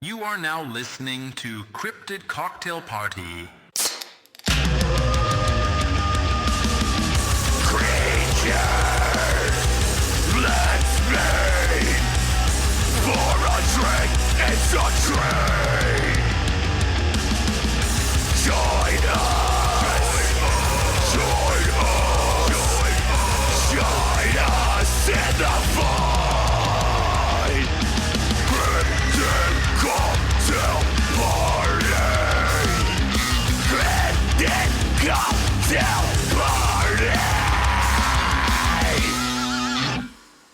You are now listening to Cryptid Cocktail Party. Creatures, let's meet for a drink. It's a treat. Join us in the fight. Cryptid Cocktail Party. Cryptid Cocktail Party.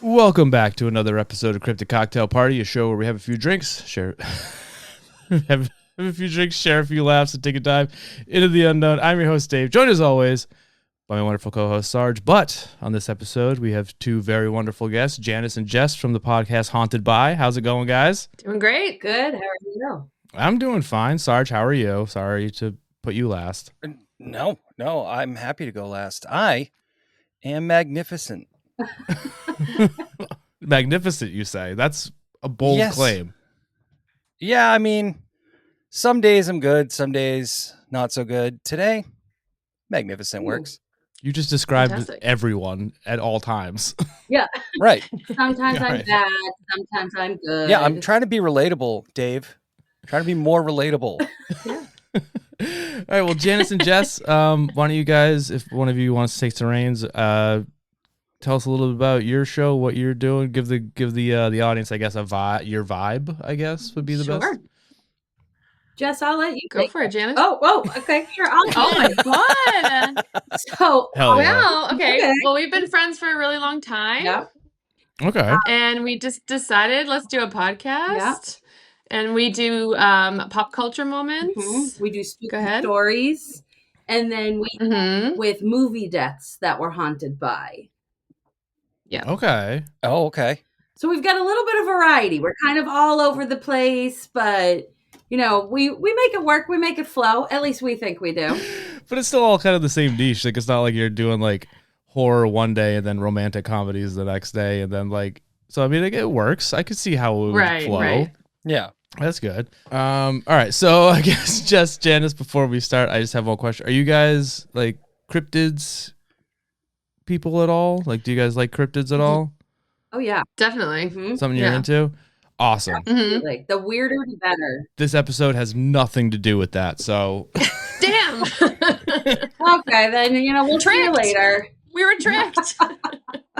Welcome back to another episode of Cryptid Cocktail Party, a show where we have a few drinks, share a few drinks, share a few laughs, and take a dive into the unknown. I'm your host, Dave, joined as always by my wonderful co-host, Sarge. But on this episode, we have two very wonderful guests, Janice and Jess from the podcast Haunted By. How's it going, guys? Doing great. Good. How are you? I'm doing fine. Sarge, how are you? Sorry to put you last. No, I'm happy to go last. I am magnificent. Magnificent, you say? That's a bold claim. Yeah, I mean, some days I'm good, some days not so good. Today, magnificent works. You just described Fantastic. Everyone at all times. Yeah. Right. Sometimes I'm Right. bad. Sometimes I'm good. Yeah, I'm trying to be relatable, Dave. Trying to be more relatable. All right, well, Janice and Jess, why don't you guys, if one of you wants to take the reins, tell us a little bit about your show, what you're doing. Give the audience, I guess, your vibe, I guess, would be the best. Jess, I'll let you Go for it, Janice. Oh, okay, sure. Oh my god. So, Hell yeah. Wow. Okay. Okay. Well, we've been friends for a really long time. yeah. Okay. And we just decided let's do a podcast. Yeah. And we do pop culture moments. Mhm. We do spooky Go ahead. stories, and then we Mm-hmm. with movie deaths that we're haunted by. Okay. Oh, okay. So we've got a little bit of variety. We're kind of all over the place, but we make it work. We make it flow. At least we think we do. But it's still all kind of the same niche. Like, it's not like you're doing like horror one day and then romantic comedies the next day, and then like, so I mean, like, it works. I could see how it would Right, flow. right. Yeah. That's good. All right. So I guess just Janice, before we start, I just have one question. Are you guys like cryptids people at all? Like, do you guys like cryptids at all? Oh yeah. Definitely. Mhm. Something you're Yeah. into? Awesome. Mm-hmm. Like the weirder the better. This episode has nothing to do with that. So Damn. Okay, then we'll see you Tricked. later. We were tricked.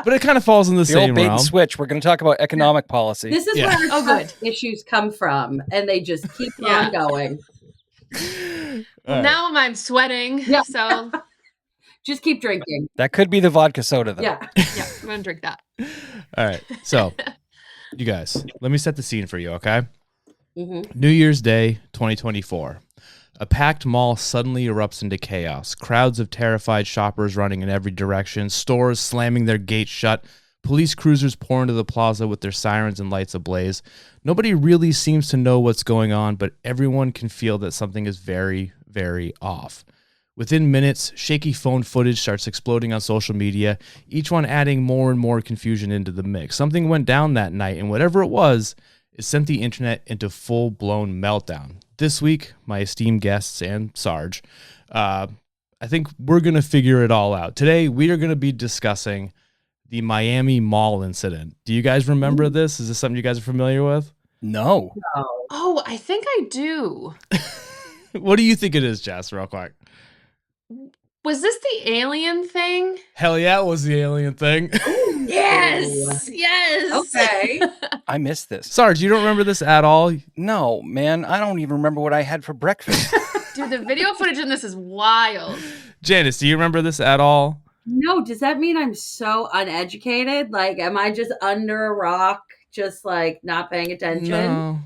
but it kind of falls in the The same old bait realm. and switch. We're going to talk about economic policy. This is Yeah. where Oh, our good. issues come from, and they just keep Yeah. on going. All right. Now I'm sweating. Yeah. So Just keep drinking. That could be the vodka soda, though. Yeah. yeah, I'm gonna drink that. All right. So you guys, let me set the scene for you, okay? hmm New Year's Day, 2024. A packed mall suddenly erupts into chaos. Crowds of terrified shoppers running in every direction, stores slamming their gates shut, police cruisers pour into the plaza with their sirens and lights ablaze. Nobody really seems to know what's going on, but everyone can feel that something is very, very off. Within minutes, shaky phone footage starts exploding on social media, each one adding more and more confusion into the mix. Something went down that night, and whatever it was, it sent the internet into full-blown meltdown. This week, my esteemed guests and Sarge, I think we're going to figure it all out. Today, we are going to be discussing the Miami Mall incident. Do you guys remember this? Is this something you guys are familiar with? No. Oh, I think I do. What do you think it is, Jess, real quick? Was this the alien thing? Hell yeah, it was the alien thing. Yes. Yes. Okay. I missed this. Sarge, you don't remember this at all? No, man. I don't even remember what I had for breakfast. Dude, the video footage in this is wild. Janice, do you remember this at all? No, does that mean I'm so uneducated? Like, am I just under a rock, just like not paying attention? No.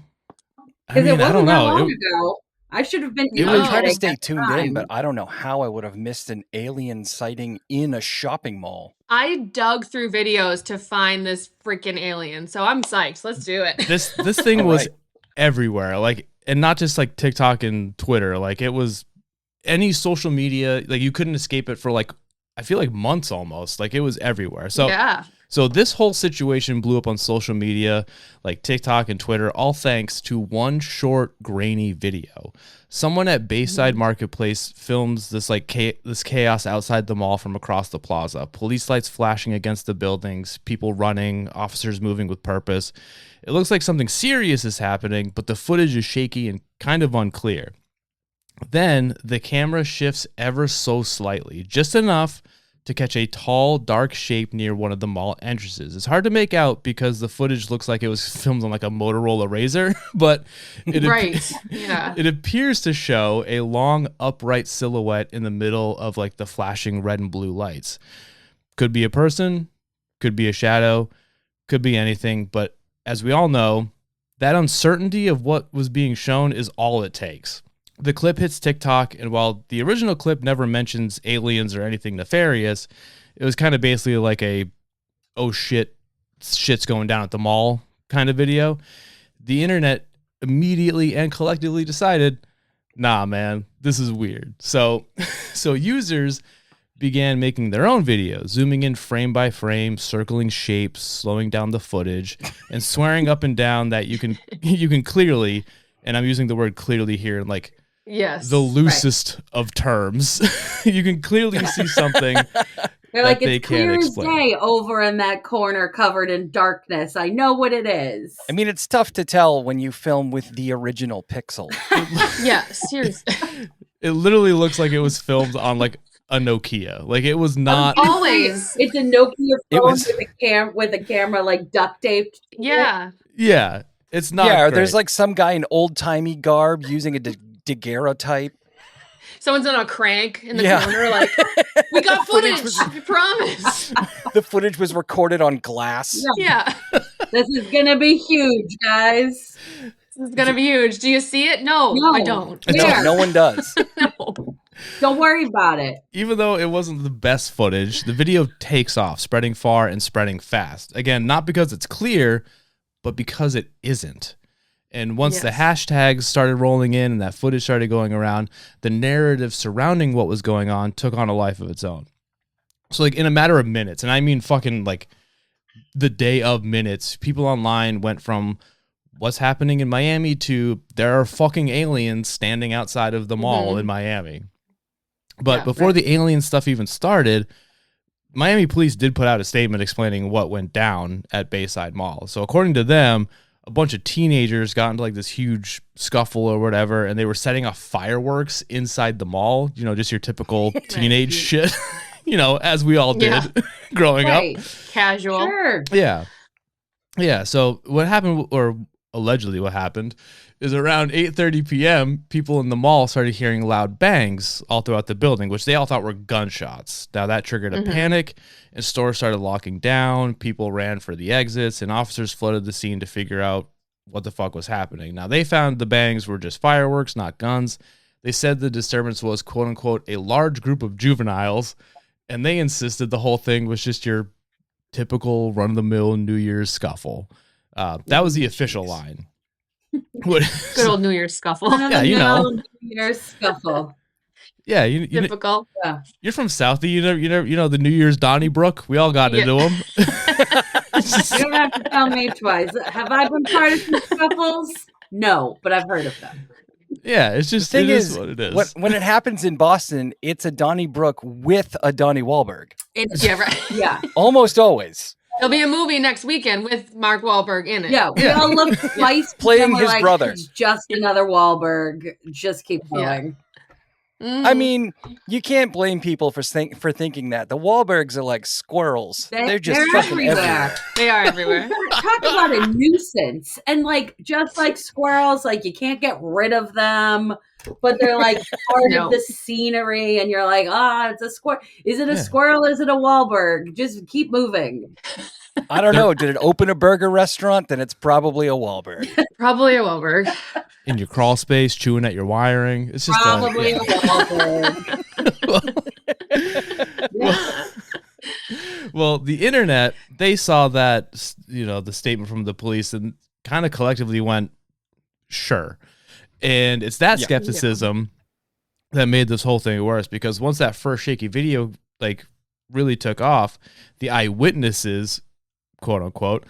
Because it wasn't I don't that know. long ago. I should have been. I was- try to educated stay at the tuned time. in, but I don't know how I would have missed an alien sighting in a shopping mall. I dug through videos to find this freaking alien, so I'm psyched. Let's do it. This thing All was right. everywhere, like, and not just like TikTok and Twitter. Like, it was any social media. Like, you couldn't escape it for like, I feel like months almost. Like, it was everywhere. So yeah. So this whole situation blew up on social media, like TikTok and Twitter, all thanks to one short, grainy video. Someone at Bayside Marketplace films this this chaos outside the mall from across the plaza. Police lights flashing against the buildings, people running, officers moving with purpose. It looks like something serious is happening, but the footage is shaky and kind of unclear. Then the camera shifts ever so slightly, just enough to catch a tall, dark shape near one of the mall entrances. It's hard to make out because the footage looks like it was filmed on like a Motorola Razr, but it appears to show a long, upright silhouette in the middle of like the flashing red and blue lights. Could be a person, could be a shadow, could be anything, but as we all know, that uncertainty of what was being shown is all it takes. The clip hits TikTok, and while the original clip never mentions aliens or anything nefarious, it was kind of basically like a, oh shit, shit's going down at the mall kind of video. The internet immediately and collectively decided, nah, man, this is weird. So users began making their own videos, zooming in frame by frame, circling shapes, slowing down the footage, and swearing up and down that you can clearly, and I'm using the word clearly here, like, yes, the loosest of terms. You can clearly see something. They're like, it's clear as day over in that corner covered in darkness. I know what it is. I mean, it's tough to tell when you film with the original pixel. Yeah, seriously. It literally looks like it was filmed on like a Nokia. Like it was not always. It's a Nokia phone with a camera like duct taped. Yeah. Yeah. It's not. Yeah, great. there's like some guy in old-timey garb using a daguerreotype. Someone's on a crank in the corner, like, we got footage, I promise. The footage was recorded on glass. Yeah. This is going to be huge, guys. This is going to be huge. Do you see it? No, I don't. No one does. No. Don't worry about it. Even though it wasn't the best footage, the video takes off, spreading far and spreading fast. Again, not because it's clear, but because it isn't. And once the hashtags started rolling in and that footage started going around, the narrative surrounding what was going on took on a life of its own. So like in a matter of minutes, and I mean fucking like the day of minutes, people online went from what's happening in Miami to there are fucking aliens standing outside of the mall in Miami. But before the alien stuff even started, Miami police did put out a statement explaining what went down at Bayside Mall. So according to them, a bunch of teenagers got into like this huge scuffle or whatever, and they were setting off fireworks inside the mall. You know, just your typical teenage shit, you know, as we all did growing up. Casual. Sure. Yeah. Yeah. So what happened, or allegedly what happened, is around 8:30 p.m., people in the mall started hearing loud bangs all throughout the building, which they all thought were gunshots. Now that triggered a panic, and stores started locking down. People ran for the exits, and officers flooded the scene to figure out what the fuck was happening. Now they found the bangs were just fireworks, not guns. They said the disturbance was, quote unquote, a large group of juveniles, and they insisted the whole thing was just your typical run-of-the-mill New Year's scuffle. That was the official line. Good old New Year's scuffle. Yeah, you know. New Year's scuffle. Yeah, you typical. You're from Southie. You know the New Year's Donnybrook. We all got into them. You don't have to tell me twice. Have I been part of some scuffles? No, but I've heard of them. Yeah, it's just the thing is what it is. When it happens in Boston, it's a Donnybrook with a Donnie Wahlberg. Yeah. Almost always. There'll be a movie next weekend with Mark Wahlberg in it. Yeah, we all look twice. Playing his brother. He's just another Wahlberg. Just keep going. I mean, you can't blame people for thinking that. The Wahlbergs are like squirrels. They're just fucking everywhere. They are everywhere. Talk about a nuisance. And like, just like squirrels, like you can't get rid of them, but they're like part of the scenery. And you're like, it's a squirrel. Is it a squirrel? Is it a Wahlberg? Just keep moving. I don't know. Did it open a burger restaurant? Then it's probably a Wahlberg. Probably a Wahlberg. In your crawl space, chewing at your wiring. It's just probably a Wahlberg. Well, the internet, they saw that, you know, the statement from the police and kind of collectively went, sure. And it's that skepticism that made this whole thing worse, because once that first shaky video like really took off, the eyewitnesses quote unquote,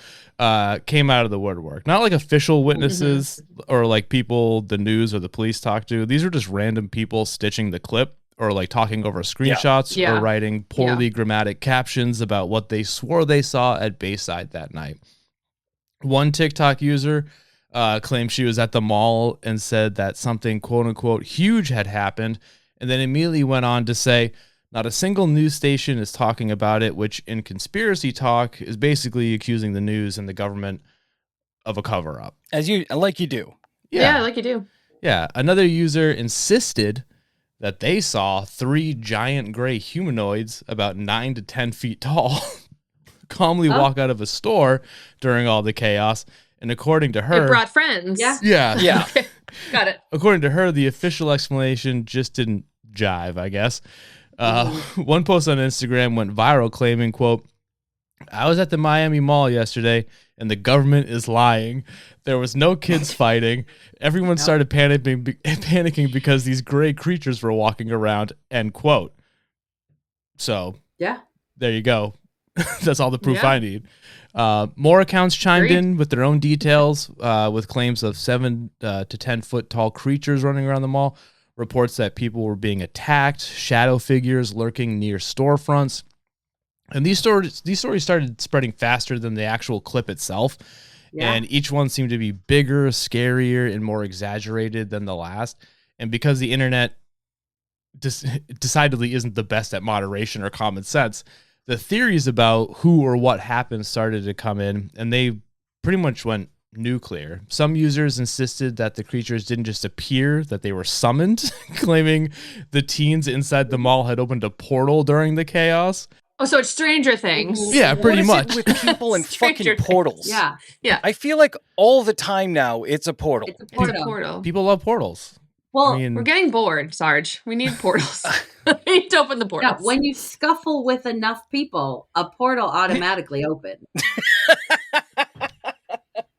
came out of the woodwork. Not like official witnesses or like people the news or the police talked to. These are just random people stitching the clip or like talking over screenshots or writing poorly grammatic captions about what they swore they saw at Bayside that night. One TikTok user claimed she was at the mall and said that something quote unquote huge had happened, and then immediately went on to say, not a single news station is talking about it, which in conspiracy talk is basically accusing the news and the government of a cover-up. Like you do. Yeah, like you do. Yeah. Another user insisted that they saw 3 giant gray humanoids about 9 to 10 feet tall calmly walk out of a store during all the chaos. And according to her... It brought friends. Yeah. Okay. Got it. According to her, the official explanation just didn't jive, I guess. One post on Instagram went viral claiming, quote, I was at the Miami Mall yesterday and the government is lying. There was no kids fighting. Everyone started panicking because these gray creatures were walking around, end quote. So there you go. That's all the proof I need. More accounts chimed in with their own details with claims of 7 to 10 foot tall creatures running around the mall. Reports that people were being attacked, shadow figures lurking near storefronts. And these stories started spreading faster than the actual clip itself. Yeah. And each one seemed to be bigger, scarier, and more exaggerated than the last. And because the internet decidedly isn't the best at moderation or common sense, the theories about who or what happened started to come in, and they pretty much went nuclear. Some users insisted that the creatures didn't just appear, that they were summoned, claiming the teens inside the mall had opened a portal during the chaos. Oh, so it's Stranger Things. Yeah, pretty much. With people and fucking portals. Yeah. I feel like all the time now it's a portal. It's a portal. People love portals. Well, I mean, we're getting bored, Sarge. We need portals. We need to open the portals. Yeah, when you scuffle with enough people, a portal automatically opens.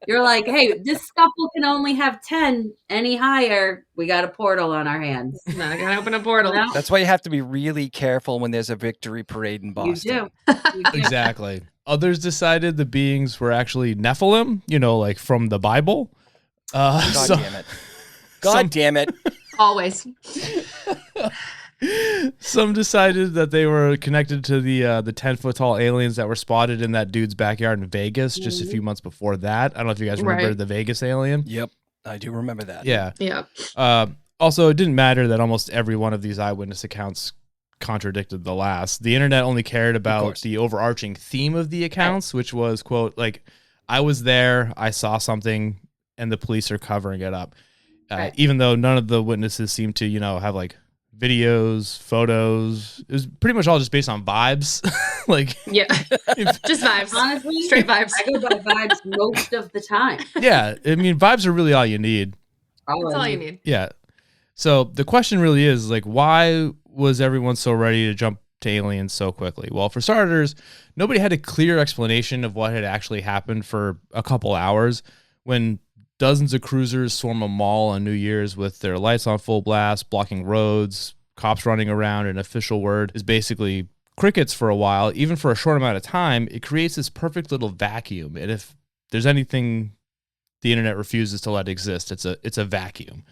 You're like, hey, this scuffle can only have 10. Any higher, we got a portal on our hands. No, I gotta open a portal. No. That's why you have to be really careful when there's a victory parade in Boston. You do. Exactly. Others decided the beings were actually Nephilim, like from the Bible. God damn it. God damn it. Always. Some decided that they were connected to the 10-foot tall aliens that were spotted in that dude's backyard in Vegas just a few months before that. I don't know if you guys remember the Vegas alien. Yep, I do remember that. Yeah. Yeah. Also, it didn't matter that almost every one of these eyewitness accounts contradicted the last. The internet only cared about the overarching theme of the accounts, which was, quote, like, I was there, I saw something, and the police are covering it up. Even though none of the witnesses seemed to, have like videos, photos. It was pretty much all just based on vibes. Just vibes. Honestly, straight vibes. I go by vibes most of the time. Yeah, I mean, vibes are really all you need. That's all you need. Yeah. So the question really is, like, why was everyone so ready to jump to aliens so quickly? Well, for starters, nobody had a clear explanation of what had actually happened for a couple hours when dozens of cruisers swarm a mall on New Year's with their lights on full blast, blocking roads, cops running around. An official word is basically crickets for a while. Even for a short amount of time, it creates this perfect little vacuum. And if there's anything the internet refuses to let exist, it's a vacuum.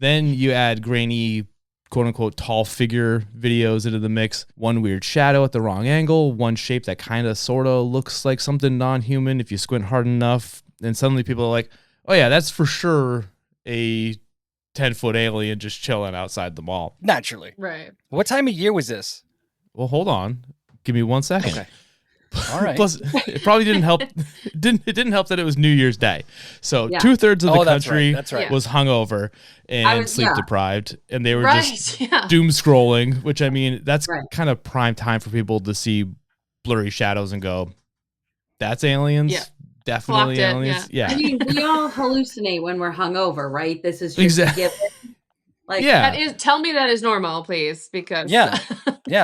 Then you add grainy, quote unquote, tall figure videos into the mix. One weird shadow at the wrong angle, one shape that kind of sort of looks like something non-human if you squint hard enough. And suddenly people are like, oh yeah, that's for sure a 10-foot alien just chilling outside the mall. Naturally. Right. What time of year was this? Well, hold on. Give me 1 second. Okay. All right. Plus, it probably didn't help. It didn't help that it was New Year's Day. So 2/3 of the country was hungover and sleep deprived, and they were just doom scrolling. Which, I mean, that's kind of prime time for people to see blurry shadows and go, "That's aliens." Yeah. Definitely aliens. Yeah. I mean, we all hallucinate when we're hungover, right? This is just a given. Like, that is. Tell me that is normal, please, because yeah,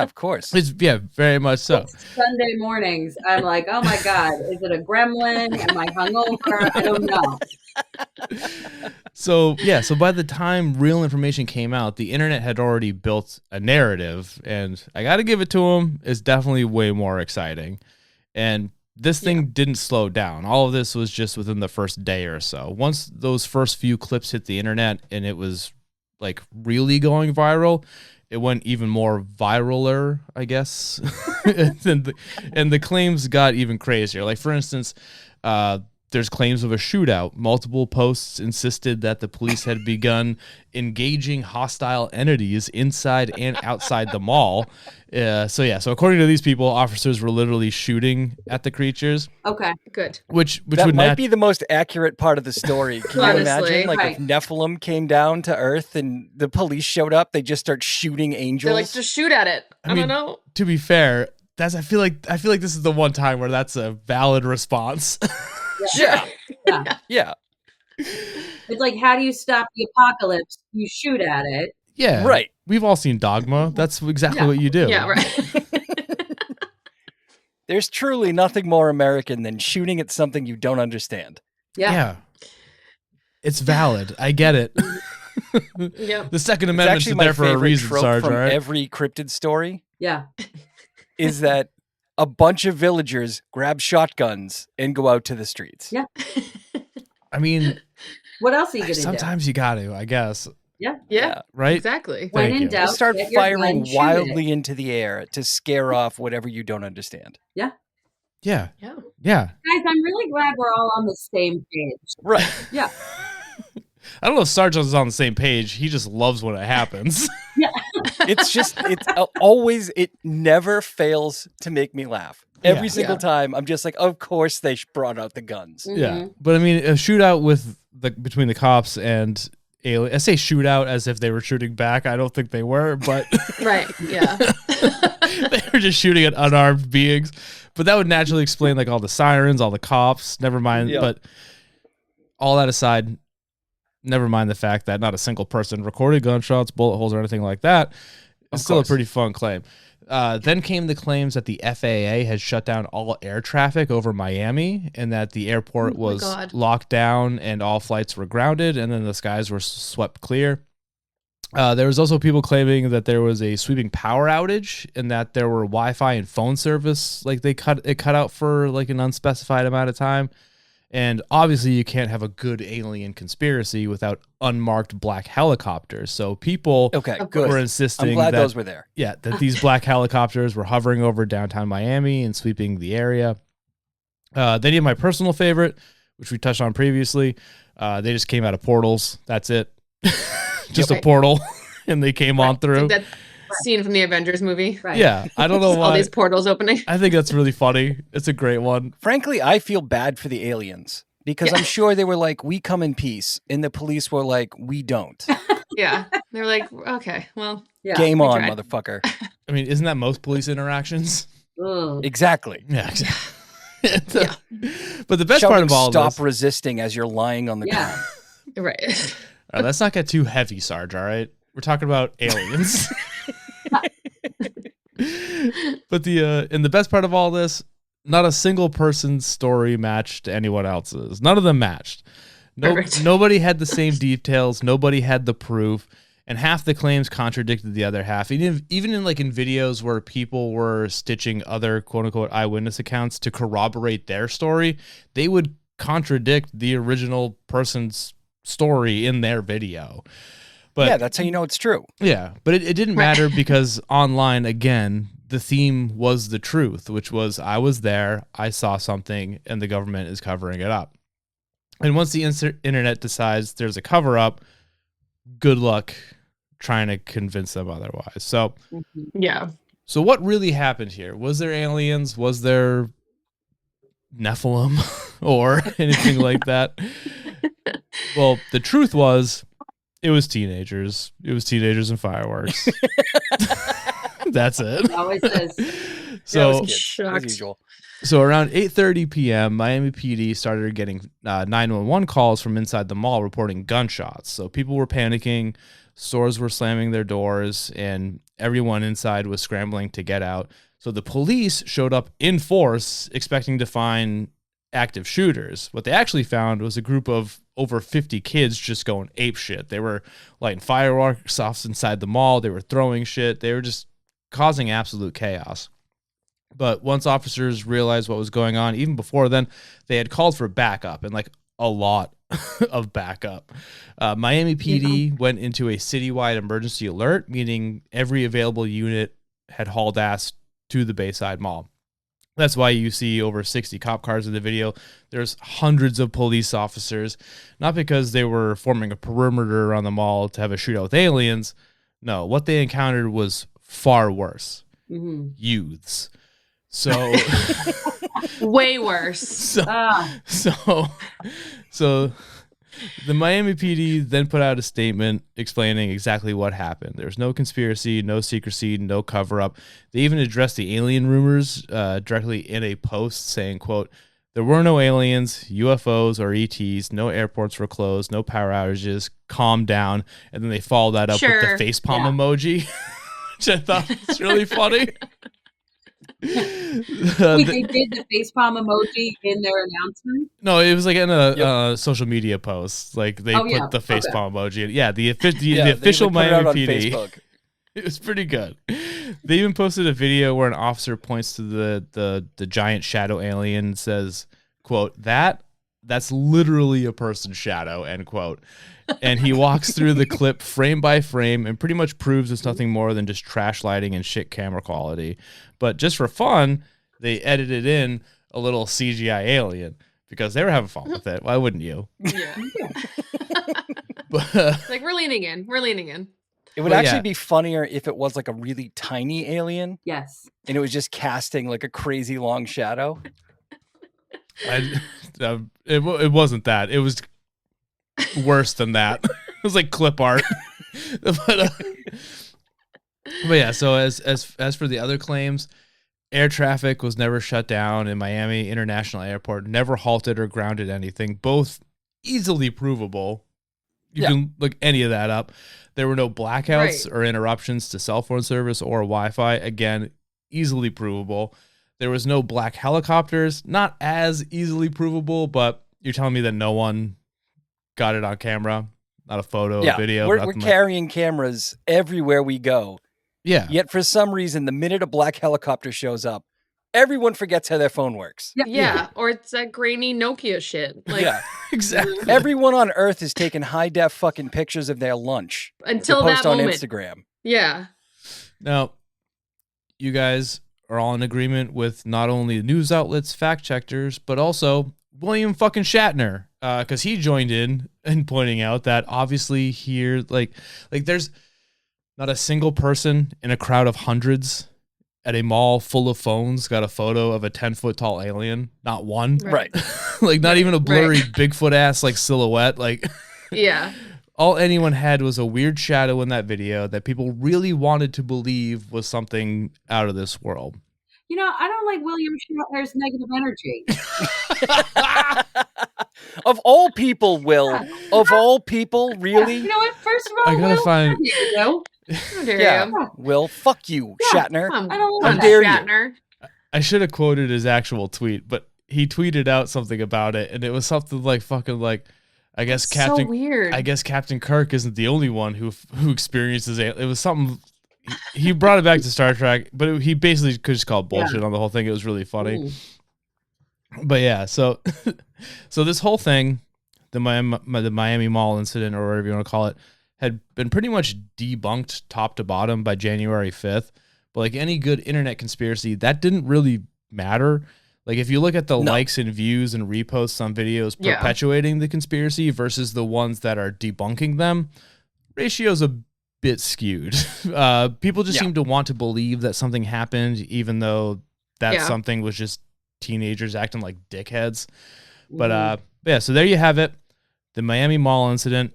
of course. It's very much so. Sunday mornings, I'm like, oh my god, is it a gremlin? Am I hungover? I don't know. So by the time real information came out, the internet had already built a narrative, and I got to give it to them. It's definitely way more exciting, and this thing didn't slow down. All of this was just within the first day or so. Once those first few clips hit the internet and it was like really going viral, it went even more viraler, I guess. and the claims got even crazier. Like, for instance, there's claims of a shootout. Multiple posts insisted that the police had begun engaging hostile entities inside and outside the mall. So according to these people, officers were literally shooting at the creatures. Okay, good. Which that might be the most accurate part of the story. Can you imagine, like, if Nephilim came down to Earth and the police showed up, they just start shooting angels? They're like, just shoot at it. I don't know. To be fair, I feel like this is the one time where that's a valid response. Yeah. It's like, how do you stop the apocalypse? You shoot at it. Yeah. Right. We've all seen Dogma. That's exactly what you do. Yeah, right. There's truly nothing more American than shooting at something you don't understand. Yeah. It's valid. I get it. Yep. The Second Amendment's there for a reason, Sarge. From right? every cryptid story. Yeah. Is that a bunch of villagers grab shotguns and go out to the streets. Yeah. I mean, what else are you going to do? Sometimes you got to, I guess. Yeah. Right? Exactly. When in doubt, start get your firing gun, wildly into the air to scare off whatever you don't understand. Yeah. Yeah. Yeah. Yeah. Guys, I'm really glad we're all on the same page. Right. Yeah. I don't know if Sarge is on the same page. He just loves when it happens. Yeah. It's always, it never fails to make me laugh. Every single time, I'm just like, of course they brought out the guns. Mm-hmm. Yeah. But I mean, a shootout between the cops and alien. I say shootout as if they were shooting back. I don't think they were, but right. Yeah. they were just shooting at unarmed beings. But that would naturally explain like all the sirens, all the cops. Never mind. Yep. But all that aside, never mind the fact that not a single person recorded gunshots, bullet holes, or anything like that. It's still a pretty fun claim. Then came the claims that the FAA had shut down all air traffic over Miami and that the airport was locked down and all flights were grounded and then the skies were swept clear. There was also people claiming that there was a sweeping power outage and that there were Wi-Fi and phone service, like they cut out for like an unspecified amount of time. And obviously you can't have a good alien conspiracy without unmarked black helicopters. So people were insisting I'm glad those were there. Yeah, that these black helicopters were hovering over downtown Miami and sweeping the area. Then you have my personal favorite, which we touched on previously. They just came out of portals. That's it. Just a portal. And they came on through. Like that scene from the Avengers movie. Right. Yeah, I don't know why. All these portals opening. I think that's really funny. It's a great one. Frankly, I feel bad for the aliens because I'm sure they were like, we come in peace. And the police were like, we don't. Yeah. They're like, okay, well. Yeah. Game on, motherfucker. I mean, isn't that most police interactions? Exactly. Yeah, exactly. But the best part of all stop this... resisting as you're lying on the ground. Right. All right, let's not get too heavy, Sarge, all right? We're talking about aliens. But the best part of all this, not a single person's story matched anyone else's. None of them matched. Nobody had the same details. Nobody had the proof. And half the claims contradicted the other half. Even in videos where people were stitching other quote unquote eyewitness accounts to corroborate their story, they would contradict the original person's story in their video. But yeah, that's how you know it's true. Yeah, but it didn't matter because online, again, the theme was the truth, which was I was there, I saw something, and the government is covering it up. And once the internet decides there's a cover-up, good luck trying to convince them otherwise. So, yeah. So what really happened here? Was there aliens? Was there Nephilim or anything like that? Well, the truth was, it was teenagers. It was teenagers and fireworks. That's it. Always is. So, as usual. So around 8:30 p.m., Miami PD started getting 911 calls from inside the mall reporting gunshots. So people were panicking, stores were slamming their doors, and everyone inside was scrambling to get out. So the police showed up in force, expecting to find active shooters. What they actually found was a group of over 50 kids just going ape shit. They were lighting fireworks off inside the mall. They were throwing shit. They were just causing absolute chaos. But once officers realized what was going on, even before then, they had called for backup and like a lot of backup. Miami PD went into a citywide emergency alert, meaning every available unit had hauled ass to the Bayside Mall. That's why you see over 60 cop cars in the video. There's hundreds of police officers, not because they were forming a perimeter around the mall to have a shootout with aliens. No, what they encountered was far worse. Youths. So way worse. So the Miami PD then put out a statement explaining exactly what happened. There's no conspiracy, no secrecy, no cover up. They even addressed the alien rumors directly in a post saying, quote, "There were no aliens, UFOs, or ETs. No airports were closed. No power outages. Calm down." And then they followed that up with the facepalm emoji, which I thought was really funny. Wait, they did the facepalm emoji in their announcement? No, it was like in a social media post. Like they put the facepalm emoji. Yeah, the official Miami PD. It was pretty good. They even posted a video where an officer points to the giant shadow alien and says, quote, that's literally a person's shadow, end quote. And he walks through the clip frame by frame and pretty much proves it's nothing more than just trash lighting and shit camera quality. But just for fun, they edited in a little CGI alien because they were having fun with it. Why wouldn't you? Yeah. Like we're leaning in. It would actually be funnier if it was like a really tiny alien. Yes. And it was just casting like a crazy long shadow. It wasn't that. It was worse than that. It was like clip art. But yeah, so as for the other claims, air traffic was never shut down in Miami International Airport, never halted or grounded anything, both easily provable. You can look any of that up. There were no blackouts or interruptions to cell phone service or Wi-Fi. Again, easily provable. There was no black helicopters, not as easily provable, but you're telling me that no one got it on camera, not a photo, a video. We're carrying cameras everywhere we go. Yeah. Yet for some reason, the minute a black helicopter shows up, everyone forgets how their phone works. Yeah. Or it's that grainy Nokia shit. Like, yeah, exactly. Everyone on Earth is taking high def fucking pictures of their lunch until to post that on moment. Instagram. Yeah. Now, you guys are all in agreement with not only news outlets, fact checkers, but also William fucking Shatner, because he joined in pointing out that obviously here, like there's not a single person in a crowd of hundreds at a mall full of phones got a photo of a 10-foot tall alien. Not one. Right. Like not even a blurry Bigfoot ass like silhouette. Like yeah. All anyone had was a weird shadow in that video that people really wanted to believe was something out of this world. You know, I don't like William Shatner's negative energy. Of all people, Will. Of all people, really? You know what? First of all, I gotta find. How dare you? Will, fuck you, Shatner. I don't How want dare Shatner. I should have quoted his actual tweet, but he tweeted out something about it, and it was something like fucking like, I guess Captain. So weird. I guess Captain Kirk isn't the only one who experiences it. It was something. He brought it back to Star Trek, but he basically could just call bullshit on the whole thing. It was really funny. But yeah, so this whole thing, the Miami Mall incident, or whatever you want to call it, had been pretty much debunked top to bottom by January 5th. But like any good internet conspiracy, that didn't really matter. Like if you look at the likes and views and reposts on videos perpetuating the conspiracy versus the ones that are debunking them, ratio's a bit skewed. People just seem to want to believe that something happened, even though that something was just teenagers acting like dickheads. But yeah, so there you have it. The Miami Mall incident.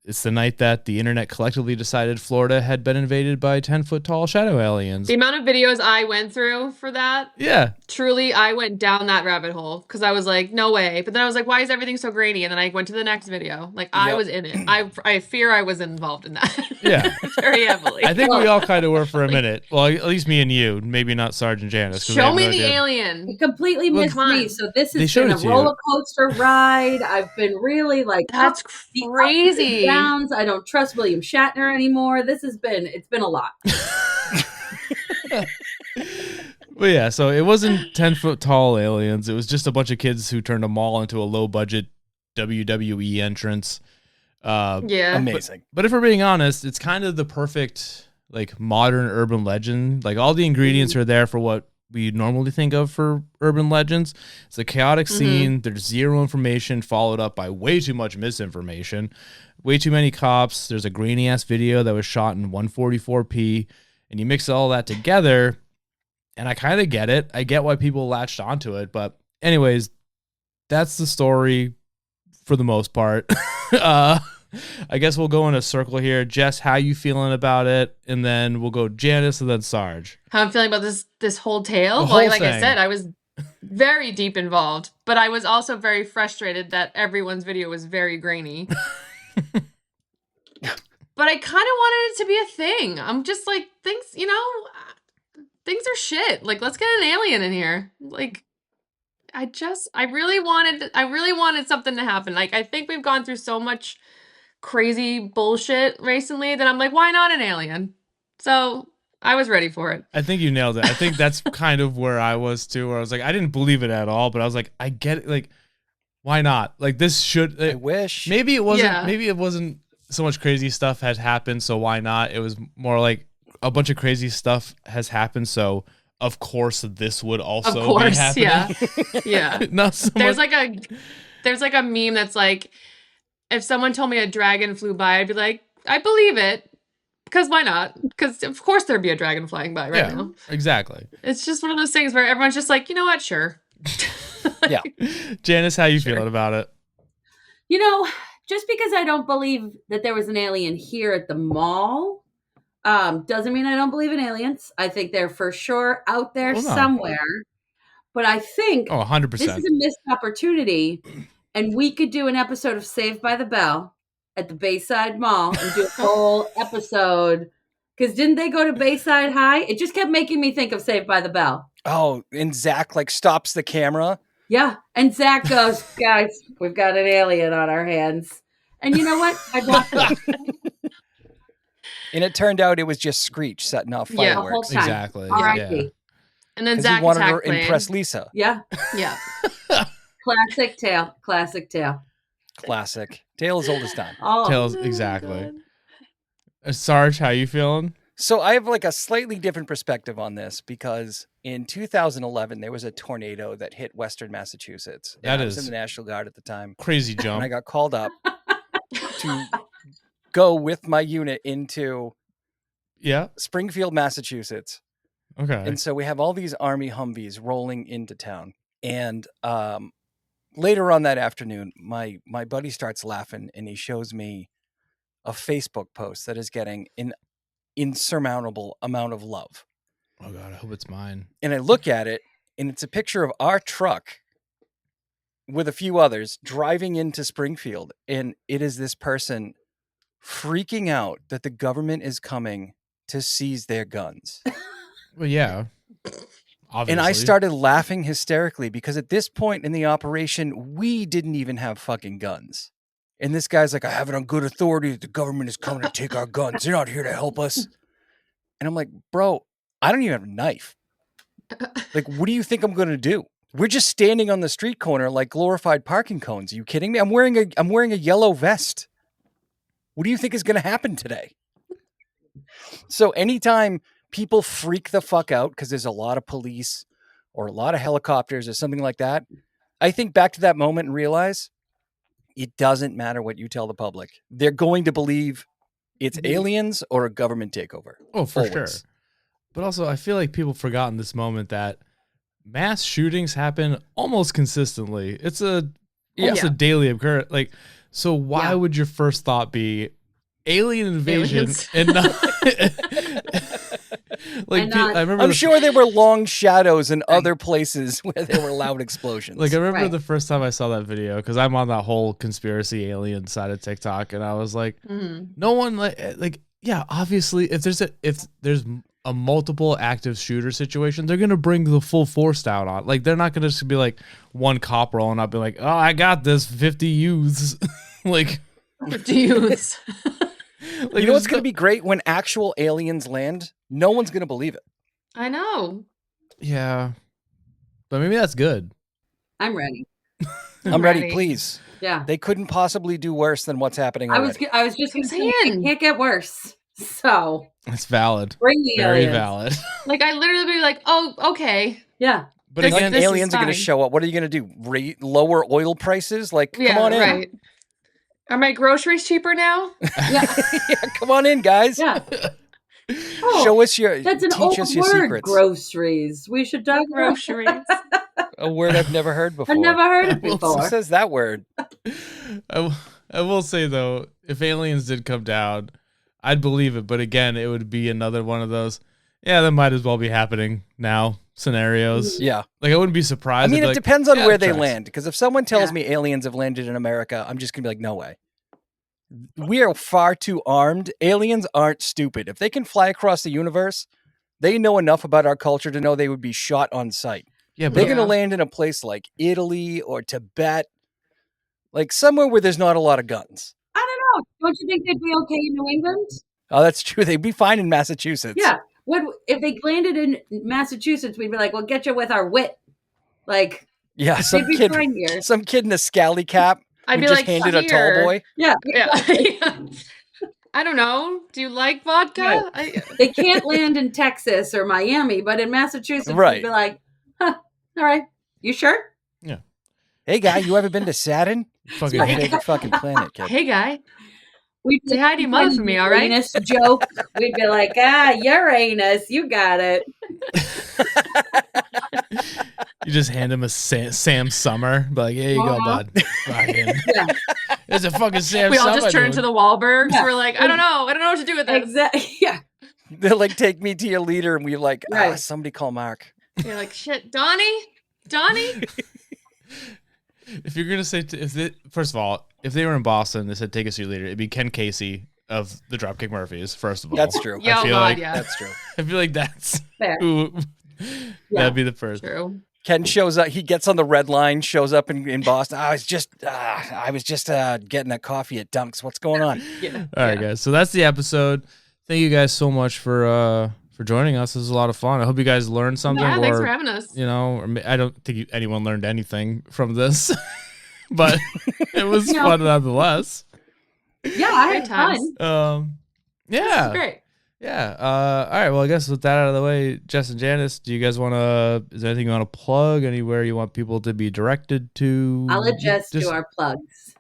It's the night that the internet collectively decided Florida had been invaded by 10-foot tall shadow aliens. The amount of videos I went through for that. Yeah. Truly, I went down that rabbit hole because I was like, no way. But then I was like, why is everything so grainy? And then I went to the next video. Like, I was in it. I fear I was involved in that. Yeah. Very heavily. I think we all kind of were for a minute. Well, at least me and you. Maybe not Sergeant Janice. Show me the alien. You completely missed me. So this has been a roller coaster ride. I've been really like, that's crazy. Downs. I don't trust William Shatner anymore. It's been a lot. Well, yeah, so it wasn't 10-foot tall aliens. It was just a bunch of kids who turned a mall into a low budget WWE entrance. Yeah. Amazing. But if we're being honest, it's kind of the perfect like modern urban legend. Like all the ingredients are there for what we normally think of for urban legends. It's a chaotic scene. There's zero information followed up by way too much misinformation. Way too many cops. There's a grainy ass video that was shot in 144p, and you mix all that together, and I kind of get it. I get why people latched onto it, but anyways, that's the story for the most part. I guess we'll go in a circle here. Jess, how you feeling about it? And then we'll go Janice and then Sarge. How I'm feeling about this whole tale? The Well, whole like I thing. said, I was very deep involved, but I was also very frustrated that everyone's video was very grainy. But I kind of wanted it to be a thing. I'm just like, things are shit. Like, let's get an alien in here. Like, I really wanted something to happen. Like, I think we've gone through so much crazy bullshit recently that I'm like, why not an alien? So I was ready for it. I think you nailed it. I think that's kind of where I was too, where I was like, I didn't believe it at all, but I was like, I get it. Like, why not? Like, this should. I wish. Maybe it wasn't. Yeah. Maybe it wasn't so much crazy stuff had happened, so why not? It was more like a bunch of crazy stuff has happened, so of course this would also be happening. Yeah. Not so There's much. like a meme that's like, if someone told me a dragon flew by, I'd be like, I believe it. Because why not? Because of course there'd be a dragon flying by right now. Exactly. It's just one of those things where everyone's just like, you know what? Sure. Yeah. Janice, how you feeling about it? You know, just because I don't believe that there was an alien here at the mall, doesn't mean I don't believe in aliens. I think they're for sure out there somewhere. But I think 100%. this is a missed opportunity, and we could do an episode of Saved by the Bell at the Bayside Mall and do a whole episode. Because didn't they go to Bayside High? It just kept making me think of Saved by the Bell. Oh, and Zach like stops the camera. Yeah. And Zach goes, guys, we've got an alien on our hands. And you know what? I bought it. And it turned out it was just Screech setting off Yeah, the whole fireworks. time. Exactly. R.I.P. Yeah. And then Because Zach he wanted attack to plane. impress Lisa. Yeah. Yeah. Classic tale. Classic tale. Classic. Tale as old as time. Oh, Tails, exactly. Sarge, how you feeling? So I have like a slightly different perspective on this because in 2011 there was a tornado that hit Western Massachusetts. And I was in the National Guard at the time. Crazy And jump. I got called up to go with my unit into Springfield, Massachusetts. Okay. And so we have all these Army Humvees rolling into town. And later on that afternoon, my buddy starts laughing and he shows me a Facebook post that is getting an insurmountable amount of love. Oh God, I hope it's mine. And I look at it and it's a picture of our truck with a few others driving into Springfield. And it is this person freaking out that the government is coming to seize their guns. Well, yeah. Obviously. And I started laughing hysterically because at this point in the operation, we didn't even have fucking guns. And this guy's like, I have it on good authority that the government is coming to take our guns. They're not here to help us. And I'm like, bro, I don't even have a knife. Like, what do you think I'm going to do? We're just standing on the street corner like glorified parking cones. Are you kidding me? I'm wearing a yellow vest. What do you think is going to happen today? So anytime people freak the fuck out because there's a lot of police or a lot of helicopters or something like that, I think back to that moment and realize it doesn't matter what you tell the public. They're going to believe it's aliens or a government takeover. Oh, for Always. sure. But also, I feel like people forgot in this moment that mass shootings happen almost consistently. It's almost a daily occurrence. Like, so why would your first thought be alien invasion Aliens. and not? I remember. I'm sure there were long shadows in other places where there were loud explosions. Like I remember the first time I saw that video because I'm on that whole conspiracy alien side of TikTok, and I was like, no one like yeah, obviously if there's a multiple active shooter situation, they're gonna bring the full force down on. Like they're not gonna just be like one cop rolling up, be like, oh, I got this, 50 youths, like 50 youths. You know what's going to be great when actual aliens land? No one's going to believe it. I know. Yeah. But maybe that's good. I'm ready. I'm ready, Ready. please. Yeah. They couldn't possibly do worse than what's happening already. I was just going to say, it saying. can't get worse. So It's valid. bring the Very aliens. valid. Like, I literally be like, oh, okay. Yeah. But This- again, this is aliens are going to fine. show up. What are you going to do? Lower oil prices? Like, Yeah, come on in. right. Are my groceries cheaper now? Yeah. Yeah, come on in, guys. Yeah. Oh, Show us your. that's an teach old us your word, secrets. groceries. We should talk about Groceries. A word I've never heard before. I've never heard it Well, Who before. says that word? I will say though, if aliens did come down, I'd believe it. But again, it would be another one of those. Yeah, that might as well be happening now scenarios. Yeah. Like I wouldn't be surprised. I mean, I'd be it like, depends on yeah, where it they tracks. land. Because if someone tells Yeah. me aliens have landed in America, I'm just going to be like, no way. We are far too armed. Aliens aren't stupid. If they can fly across the universe, they know enough about our culture to know they would be shot on sight. Yeah, They're but going to land in a place like Italy or Tibet, like somewhere where there's not a lot of guns. I don't know. Don't you think they'd be okay in New England? Oh, that's true. They'd be fine in Massachusetts. Yeah. If they landed in Massachusetts, we'd be like, "We'll get you with our wit." Like, Yeah, they'd some be kid, fine here. some kid in a scally cap I'd who be just like, handed a here. tall boy. Yeah. Yeah. I don't know. Do you like vodka? They can't land in Texas or Miami, but in Massachusetts, Right. we'd be like, "Huh, all right. You sure?" Hey, guy, you ever been to Saturn? fucking My favorite fucking planet, kid. Hey, guy. We'd Say hi to your mother for me, all right? Uranus joke. We'd be like, Uranus, you got it. you just hand him a Sam Summer, be like, here you go, Uh-huh. bud. Fucking, Yeah. it's a fucking Sam We all Summer. just turn dude. to the Wahlbergs. Yeah. We're like, I don't know what to do with this. Exactly. Yeah. They're like, take me to your leader, and we're like, Right. somebody call Mark. You're like, shit, Donnie. If you're gonna say, first of all, if they were in Boston, they said take us to your leader, it'd be Ken Casey of the Dropkick Murphys. First of all, That's true. Yeah, oh feel God, like- yeah. That's true. I feel like that's Fair. who. Yeah. That'd be the first. True. Ken shows up. He gets on the red line. Shows up in Boston. I was just getting a coffee at Dunk's. What's going on? Yeah. All right, guys. So that's the episode. Thank you guys so much for joining us. This was a lot of fun. I hope you guys learned something. Yeah, thanks or, for having us. You know, I don't think anyone learned anything from this, but it was No. fun nonetheless. Yeah, I Great had times. fun. Yeah. Great. Yeah. All right. Well, I guess with that out of the way, Jess and Janice, do you guys want to? Is there anything you want to plug? Anywhere you want people to be directed to? I'll let Jess Just- do our plugs.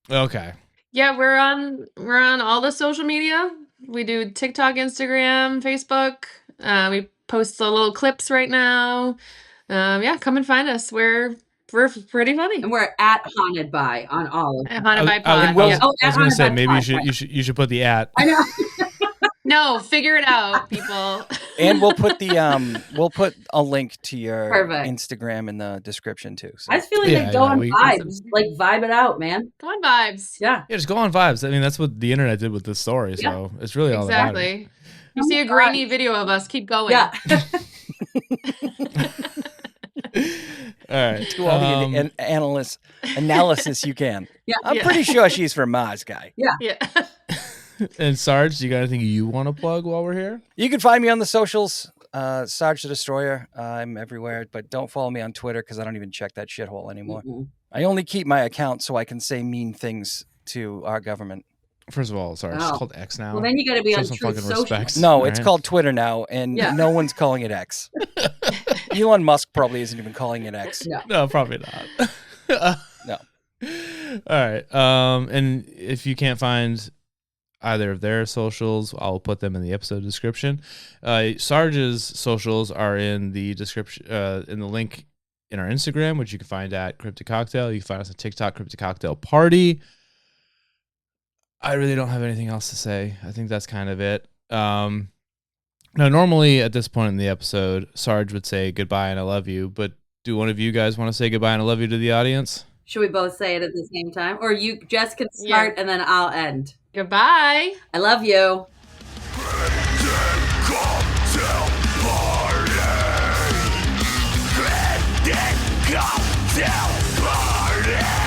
Okay. Yeah, we're on all the social media. We do TikTok, Instagram, Facebook. We post the little clips right now. Yeah, come and find us. We're pretty funny. And we're at Haunted By on all of them. Haunted by I Pod. was Yeah. Oh, I was gonna Haunted say by maybe Pod. you should put the at. I know. No, figure it out, people. And we'll put a link to your Perfect. Instagram in the description too. So. I was feeling Yeah, like go yeah, on we- vibes. Like vibe it out, man. Come on, vibes. Yeah. Yeah, just go on vibes. I mean, that's what the internet did with this story. So it's really all that matters. Exactly. You see a grainy video of us, keep going. Yeah. All right. Do all the analysis you can. Yeah. I'm Yeah. pretty sure she's from Mars, guy. Yeah. And Sarge, do you got anything you want to plug while we're here? You can find me on the socials, Sarge the Destroyer. I'm everywhere, but don't follow me on Twitter because I don't even check that shithole anymore. Mhm. I only keep my account so I can say mean things to our government. First of all, Sarge, it's Oh. called X now. Well, then you got to be Show on some Truth fucking Social. respect. No, All it's right. called Twitter now, and Yeah. no one's calling it X. Elon Musk probably isn't even calling it X. No. No, probably not. No. All right. And if you can't find either of their socials, I'll put them in the episode description. Sarge's socials are in the description, in the link in our Instagram, which you can find at Cryptic Cocktail. You can find us on TikTok, Cryptic Cocktail Party. I really don't have anything else to say. I think that's kind of it. Now, normally at this point in the episode, Sarge would say goodbye and I love you, but do one of you guys want to say goodbye and I love you to the audience? Should we both say it at the same time? Or you, Jess, can start and then I'll end. Goodbye. I love you. Cocktail party.